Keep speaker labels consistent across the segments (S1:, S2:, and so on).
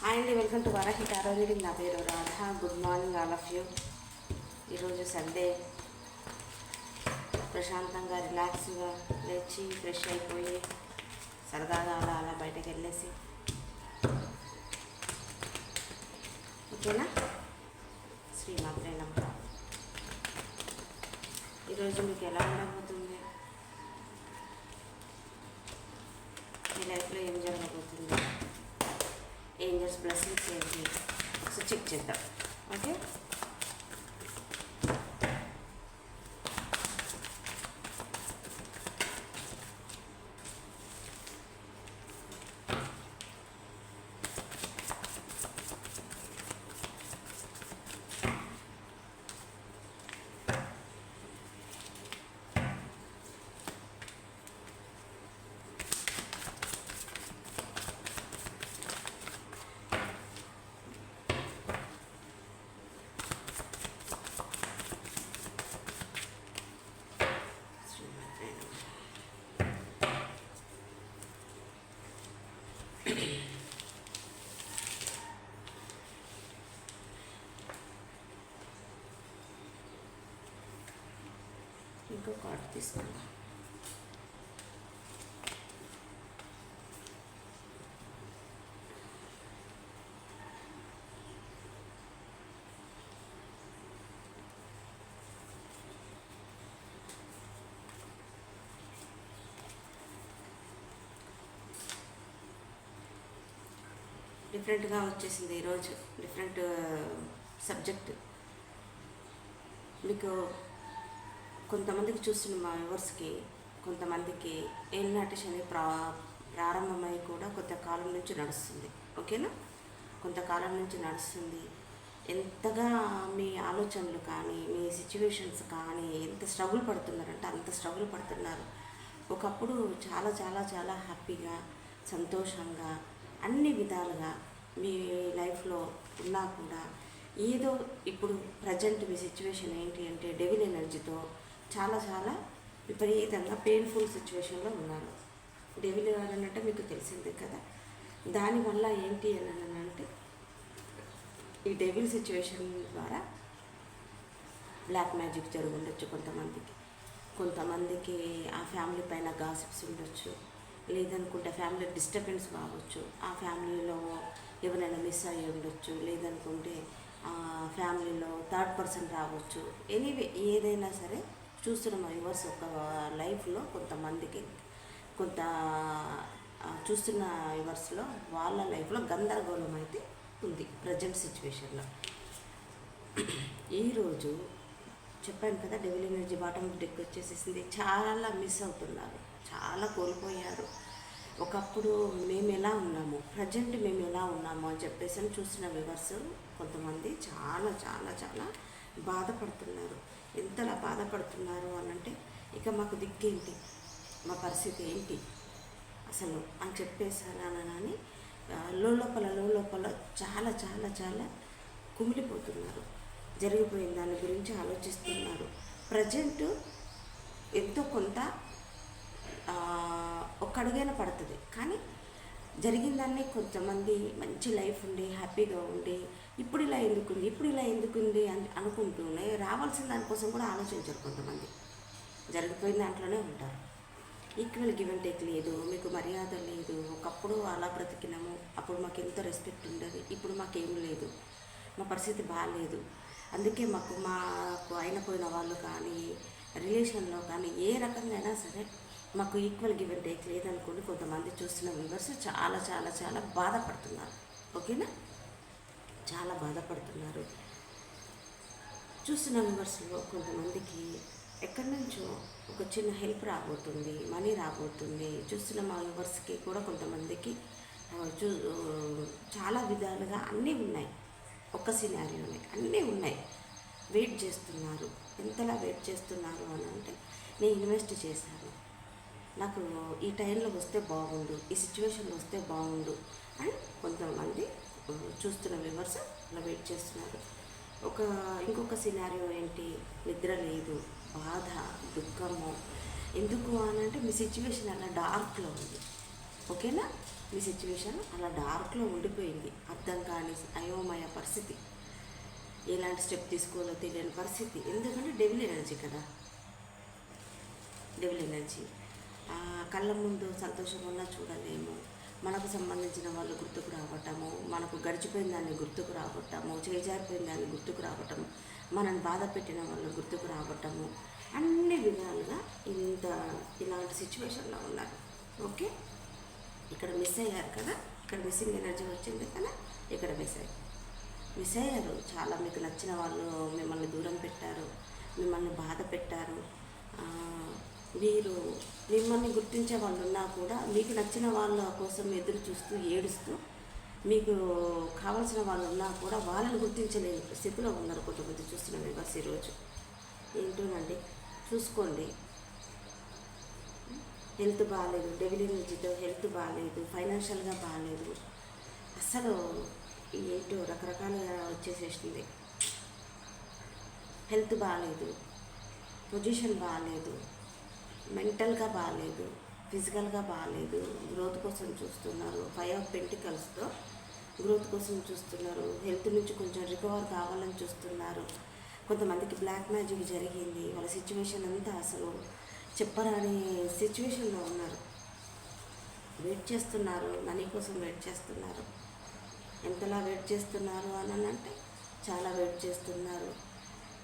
S1: Hi అండి, welcome to Varahi tarot reading. నా పేరు Radha. Good morning all of you. ఈరోజు సండే, ప్రశాంతంగా రిలాక్స్గా లేచి ఫ్రెష్ అయిపోయి సరదాగా అలా అలా బయటకు వెళ్ళేసి, ఓకేనా? శ్రీమాత్రే నమః. ఈరోజు మీకు ఎలా ఉండబోతుంది, మీ లైఫ్లో ఏం జరగబోతుంది, ఏంజల్స్ బ్లెస్సింగ్స్ ఏంటి ఒకసారి చెక్ చేద్దాం. ఓకే, ఇంకో కార్డు తీసుకుందాం. డిఫరెంట్గా వచ్చేసింది ఈరోజు, డిఫరెంట్ సబ్జెక్ట్. మీకు కొంతమందికి చూస్తున్న మా వ్యూవర్స్కి, కొంతమందికి ఏలినాటి శని ప్రారంభమై కూడా కొంతకాలం నుంచి నడుస్తుంది. ఓకేనా? కొంతకాలం నుంచి నడుస్తుంది. ఎంతగా మీ ఆలోచనలు కానీ, మీ సిచ్యువేషన్స్ కానీ ఎంత స్ట్రగుల్ పడుతున్నారంటే అంత స్ట్రగుల్ పడుతున్నారు. ఒకప్పుడు చాలా చాలా చాలా హ్యాపీగా, సంతోషంగా, అన్ని విధాలుగా మీ లైఫ్లో ఉన్నా కూడా ఏదో ఇప్పుడు ప్రజెంట్ మీ సిచ్యువేషన్ ఏంటి అంటే డెవిల్ ఎనర్జీతో చాలా చాలా విపరీతంగా పెయిన్ఫుల్ సిచ్యువేషన్లో ఉన్నారు. డెవిల్ అంటే మీకు తెలిసిందే కదా. దానివల్ల ఏంటి అని అంటే ఈ డెవిల్ సిచ్యువేషన్ ద్వారా బ్లాక్ మ్యాజిక్ జరిగి ఉండొచ్చు కొంతమందికి ఆ ఫ్యామిలీ పైన గాసిప్స్ ఉండొచ్చు, లేదనుకుంటే ఫ్యామిలీ డిస్టర్బెన్స్ కావచ్చు, ఆ ఫ్యామిలీలో ఎవరైనా మిస్ అయ్యి ఉండొచ్చు, లేదనుకుంటే ఫ్యామిలీలో థర్డ్ పర్సన్ రావచ్చు. ఎనీవే ఏదైనా సరే చూస్తున్న మా వ్యూవర్స్ ఒక లైఫ్లో కొంతమందికి చూస్తున్న వ్యూవర్స్లో వాళ్ళ లైఫ్లో గందరగోళం అయితే ఉంది ప్రజెంట్ సిచ్యువేషన్లో. ఈరోజు చెప్పాను కదా, డెవిల్ ఎనర్జీ బాటమ్ డెక్ వచ్చేసేసింది. చాలా మిస్ అవుతున్నారు, చాలా కోల్పోయారు. ఒకప్పుడు మేము ఎలా ఉన్నాము, ప్రజెంట్ మేము ఎలా ఉన్నాము అని చెప్పేసి అని చూస్తున్న వ్యూవర్స్ కొంతమంది చాలా చాలా చాలా బాధపడుతున్నారు. ఎంతలా బాధపడుతున్నారు అనంటే ఇక మాకు దిక్కేంటి, మా పరిస్థితి ఏంటి అసలు అని చెప్పేసానని లోపల చాలా చాలా చాలా కుమిలిపోతున్నారు. జరిగిపోయిన దాని గురించి ఆలోచిస్తున్నారు. ప్రజెంట్ ఎంతో కొంత ఒక్క అడుగైనా పడుతుంది, కానీ జరిగిన దాన్ని కొంతమంది మంచి లైఫ్ ఉండి హ్యాపీగా ఉండి ఇప్పుడు ఇలా ఎందుకుంది అని అనుకుంటూనే రావాల్సిన దానికోసం కూడా ఆలోచించరు. కొంతమంది జరిగిపోయిన దాంట్లోనే ఉంటారు. ఈక్వల్ గివ్ అండ్ టేక్ లేదు, మీకు మర్యాద లేదు. ఒకప్పుడు అలా బ్రతికినాము, అప్పుడు మాకు ఎంతో రెస్పెక్ట్ ఉండేది, ఇప్పుడు మాకేం లేదు, మా పరిస్థితి బాగాలేదు. అందుకే మాకు అయిన పోయిన వాళ్ళు కానీ రిలేషన్లో కానీ ఏ రకంగా అయినా సరే మాకు ఈక్వల్ గివ్ అండ్ టేక్ లేదనుకోండి. కొంతమంది చూస్తున్న వ్యూవర్స్ చాలా చాలా చాలా బాధపడుతున్నారు. ఓకేనా? చాలా బాధపడుతున్నారు. చూస్తున్న వ్యూవర్స్లో కొంతమందికి ఎక్కడి నుంచో ఒక చిన్న హెల్ప్ రాబోతుంది, మనీ రాబోతుంది. చూస్తున్న మా వ్యూవర్స్కి కూడా కొంతమందికి చాలా విధాలుగా అన్నీ ఉన్నాయి. ఒక్క సినారియోనే అన్నీ ఉన్నాయి. వెయిట్ చేస్తున్నారు. ఎంతలా వెయిట్ చేస్తున్నారు అని అంటే, నేను ఇన్వెస్ట్ చేశాను, నాకు ఈ టైంలో వస్తే బాగుండు, ఈ సిచ్యువేషన్లో వస్తే బాగుండు అని కొంతమంది చూస్తున్న వ్యూవర్స్ అలా వెయిట్ చేస్తున్నారు. ఇంకొక సినారియో ఏంటి, నిద్ర లేదు, బాధ, దుఃఖము. ఎందుకు అని అంటే మీ సిచ్యువేషన్ అలా డార్క్లో ఉంది. ఓకేనా? మీ సిచ్యువేషన్ అలా డార్క్లో ఉండిపోయింది, అర్థం కాని అయోమయ పరిస్థితి, ఎలాంటి స్టెప్ తీసుకోవాలో తెలియని పరిస్థితి. ఎందుకంటే డెవిల్ ఎనర్జీ కదా, డెవిల్ ఎనర్జీ. కళ్ళ ముందు సంతోషంగా ఉన్నా చూడలేము, మనకు సంబంధించిన వాళ్ళు గుర్తుకు రావటము, మనకు గడిచిపోయిన దాన్ని గుర్తుకు రావటము, చేజారిపోయిన దాన్ని గుర్తుకు రావటము, మనల్ని బాధ పెట్టిన వాళ్ళు గుర్తుకు రావటము, అన్ని విధాలుగా ఇలాంటి సిచ్యువేషన్లో ఉన్నారు. ఓకే, ఇక్కడ మిస్ అయ్యారు కదా, ఇక్కడ మిస్సింగ్ ఎనర్జీ వచ్చింది కదా, ఇక్కడ మిస్ అయ్యారు. చాలా మీకు నచ్చిన వాళ్ళు మిమ్మల్ని దూరం పెట్టారు, మిమ్మల్ని బాధ పెట్టారు. మీరు మిమ్మల్ని గుర్తించే వాళ్ళు ఉన్నా కూడా మీకు నచ్చిన వాళ్ళ కోసం ఎదురు చూస్తూ ఏడుస్తూ, మీకు కావాల్సిన వాళ్ళు ఉన్నా కూడా వాళ్ళని గుర్తించలేని స్థితిలో ఉన్నారు కొంతమంది చూస్తున్న వివర్స్ ఈరోజు. ఏంటోనండి, చూసుకోండి. హెల్త్ బాగాలేదు, డెవిల్ ఎనర్జీతో హెల్త్ బాగాలేదు, ఫైనాన్షియల్గా బాగాలేదు, అసలు ఏంటో రకరకాలుగా వచ్చేసేసింది. హెల్త్ బాగాలేదు, పొజిషన్ బాగాలేదు, మెంటల్గా బాగాలేదు, ఫిజికల్గా బాగాలేదు, గ్రోత్ కోసం చూస్తున్నారు. 5 ఆఫ్ పెంటికల్స్తో గ్రోత్ కోసం చూస్తున్నారు, హెల్త్ నుంచి కొంచెం రికవర్ కావాలని చూస్తున్నారు. కొంతమందికి బ్లాక్ మ్యాజిక్ జరిగింది, వాళ్ళ సిచ్యువేషన్ అంతా అసలు చెప్పరాని సిచ్యువేషన్లో ఉన్నారు. వెయిట్ చేస్తున్నారు, మనీ కోసం వెయిట్ చేస్తున్నారు. ఎంతలా వెయిట్ చేస్తున్నారు అని అంటే చాలా వెయిట్ చేస్తున్నారు.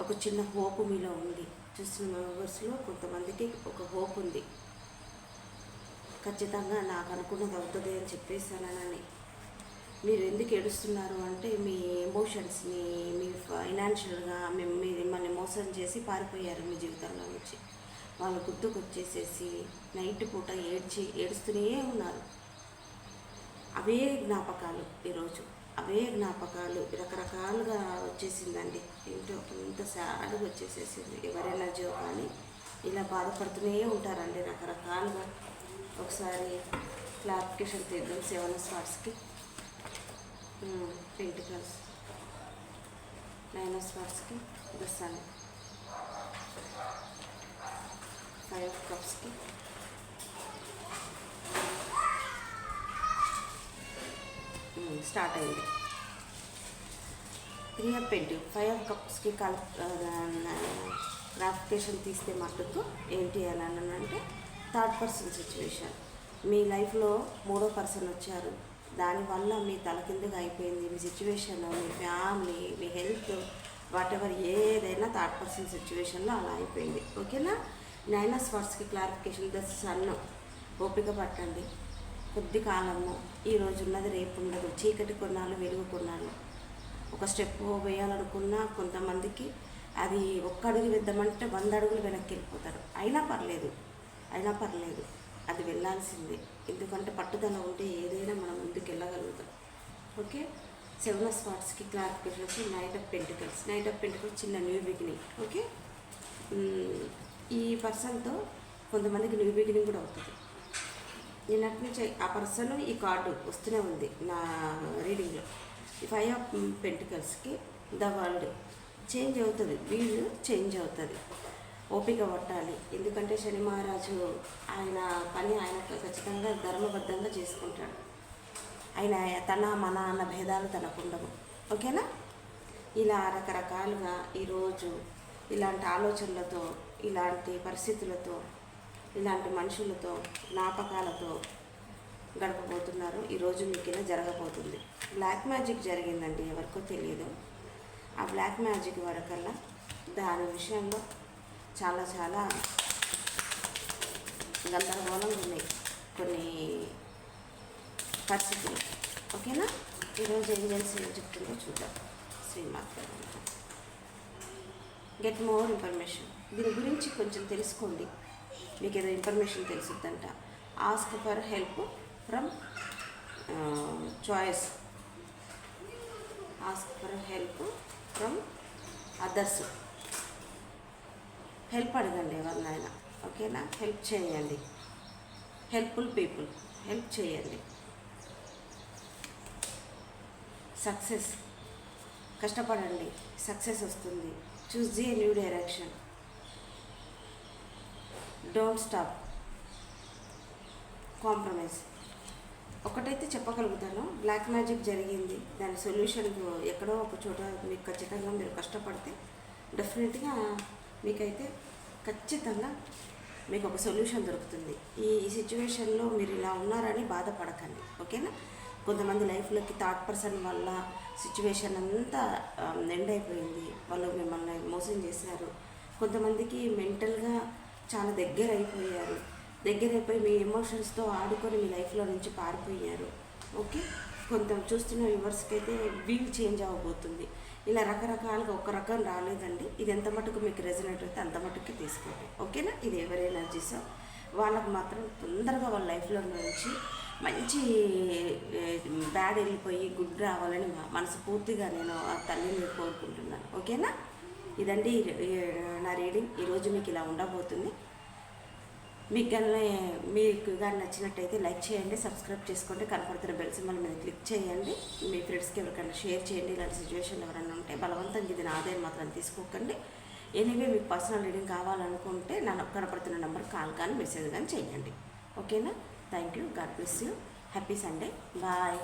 S1: ఒక చిన్న హోప్ మీలో ఉంది. చూస్తున్న మెంబర్స్లో కొంతమందికి ఒక హోప్ ఉంది, ఖచ్చితంగా నాకు అనుకున్నది అవుతుంది అని చెప్పేసానని. మీరు ఎందుకు ఏడుస్తున్నారు అంటే మీ ఎమోషన్స్ని, మీ ఫైనాన్షియల్గా మిమ్మల్ని మోసం చేసి పారిపోయారు మీ జీవితంలో నుంచి. వాళ్ళు గుర్తుకు వచ్చేసేసి నైట్ పూట ఏడుస్తూనే ఉన్నారు. అవే జ్ఞాపకాలు ఈరోజు, అవే జ్ఞాపకాలు రకరకాలుగా వచ్చేసిందండి. ఏంటో ఇంత సాడ్గా వచ్చేసేసింది. ఎవరైనా జో కానీ ఇలా బాధపడుతూనే ఉంటారండి రకరకాలుగా. ఒకసారి క్లారిఫికేషన్ తీద్దాం. 7 స్వార్డ్స్కి పెంటికల్స్, 9 స్వార్డ్స్కి ద సన్, 5 కప్స్కి స్టార్ట్ అయింది. 3 ఆఫ్ పెంటికల్స్, 5 ఆఫ్ కప్స్కి క్లారిఫికేషన్ తీస్తే మట్టుకు ఏంటి అని అంటే థర్డ్ పర్సన్ సిచ్యువేషన్. మీ లైఫ్లో 3వ పర్సన్ వచ్చారు, దానివల్ల మీ తలకిందుగా అయిపోయింది మీ సిచ్యువేషన్, మీ ఫ్యామిలీ, మీ హెల్త్, వాట్ ఎవర్ ఏదైనా థర్డ్ పర్సన్ సిచ్యువేషన్లో అలా అయిపోయింది. ఓకేనా. 9 స్వార్డ్స్కి క్లారిఫికేషన్ ద సన్. ఓపిక పట్టండి, కొద్ది కాలము, ఈరోజు ఉన్నది రేపు ఉండదు. చీకటి కొన్నాళ్ళు, వెలుగు కొన్నాళ్ళు. ఒక స్టెప్ వేయాలనుకున్నా కొంతమందికి అది ఒక్క అడుగు వేద్దామంటే 100 అడుగులు వెనక్కి వెళ్ళిపోతారు. అయినా పర్లేదు, అది వెళ్ళాల్సిందే. ఎందుకంటే పట్టుదల ఉంటే ఏదైనా మనం ముందుకు వెళ్ళగలుగుతాం. ఓకే. 7 స్వార్డ్స్కి క్లారిఫికేషన్ వచ్చి knight of pentacles. Knight of pentacles చిన్న న్యూ బిగినింగ్. ఓకే. ఈ పర్సన్తో కొంతమందికి న్యూ బిగినింగ్ కూడా అవుతుంది. నిన్నటి నుంచి ఆ పర్సన్ ఈ కార్డు వస్తూనే ఉంది నా రీడింగ్లో. ఈ 5 ఆఫ్ పెంటికల్స్కి ద వరల్డ్ చేంజ్ అవుతుంది, వీళ్ళు చేంజ్ అవుతుంది. ఓపిక పట్టాలి. ఎందుకంటే శని మహారాజు ఆయన పని ఆయన ఖచ్చితంగా ధర్మబద్ధంగా చేసుకుంటాడు. ఆయన తన మన అన్న భేదాలు తనకుండవు. ఓకేనా. ఇలా రకరకాలుగా ఈరోజు ఇలాంటి ఆలోచనలతో, ఇలాంటి పరిస్థితులతో, ఇలాంటి మనుషులతో, జ్ఞాపకాలతో గడపబోతున్నారు. ఈరోజు మీకు ఇలా జరగబోతుంది. బ్లాక్ మ్యాజిక్ జరిగిందండి, ఎవరికో తెలియదు. ఆ బ్లాక్ మ్యాజిక్ వరకల్లా దాని విషయంలో చాలా చాలా గందరగోళంగా ఉన్నాయి కొన్ని పరిస్థితులు. ఓకేనా. ఈరోజు ఏంజెల్స్ ఏం చెప్తుందో చూద్దాం. శ్రీమాత్ర గెట్ మోర్ ఇన్ఫర్మేషన్. దీని గురించి కొంచెం తెలుసుకోండి, మీకు ఏదో ఇన్ఫర్మేషన్ తెలుసుద్దంట. Ask for help from choice. Ask for help from others. Help అడగండి ఎవరినైనా. ఓకేనా. హెల్ప్ చేయండి, హెల్ప్ఫుల్ పీపుల్, హెల్ప్ చేయండి. సక్సెస్, కష్టపడండి, సక్సెస్ వస్తుంది. Choose a new direction. Don't stop, compromise. ఒకటైతే చెప్పగలుగుతాను, బ్లాక్ మ్యాజిక్ జరిగింది. దాని సొల్యూషన్ ఎక్కడో ఒక చోట మీకు ఖచ్చితంగా మీరు కష్టపడితే డెఫినెట్గా మీకైతే ఖచ్చితంగా మీకు ఒక సొల్యూషన్ దొరుకుతుంది. ఈ సిచ్యువేషన్లో మీరు ఇలా ఉన్నారని బాధపడకండి, ఓకేనా. కొంతమంది లైఫ్లోకి థర్డ్ పర్సన్ వల్ల సిచ్యువేషన్ అంతా ఎండ్ అయిపోయింది, వాళ్ళు మిమ్మల్ని మోసం చేశారు. కొంతమందికి మెంటల్గా చాలా దగ్గరైపోయి మీ ఎమోషన్స్తో ఆడుకొని మీ లైఫ్లో నుంచి పారిపోయారు, ఓకే. కొంత చూస్తున్న వ్యూవర్స్కి అయితే వీల్ చేంజ్ అవ్వబోతుంది. ఇలా రకరకాలుగా ఒక రకం రాలేదండి. ఇది ఎంత మటుకు మీకు రెజనేట్ అయితే అంత మటుకే తీసుకోండి, ఓకేనా. ఇది ఎవరి ఎనర్జీసో వాళ్ళకు మాత్రం తొందరగా వాళ్ళ లైఫ్లో నుంచి మంచి బ్యాడ్ వెళ్ళిపోయి గుడ్ రావాలని మనస్ఫూర్తిగా నేను ఆ తల్లిని కోరుకుంటున్నాను, ఓకేనా. ఇదండి నా రీడింగ్. ఈరోజు మీకు ఇలా ఉండబోతుంది. మీకు కానీ నచ్చినట్టయితే లైక్ చేయండి, సబ్స్క్రైబ్ చేసుకోండి, కనపడుతున్న బెల్ సింబల్ మీద క్లిక్ చేయండి. మీ ఫ్రెండ్స్కి ఎవరికైనా షేర్ చేయండి. ఇలాంటి సిచ్యువేషన్ ఎవరైనా ఉంటే బలవంతంగా ఇది నా ఆదాయం మాత్రం తీసుకోకండి. ఎనీవే మీకు పర్సనల్ రీడింగ్ కావాలనుకుంటే నా కనపడుతున్న నెంబర్ కాల్ కానీ మెసేజ్ కానీ చేయండి, ఓకేనా. Thank you. God bless you. Happy Sunday. Bye.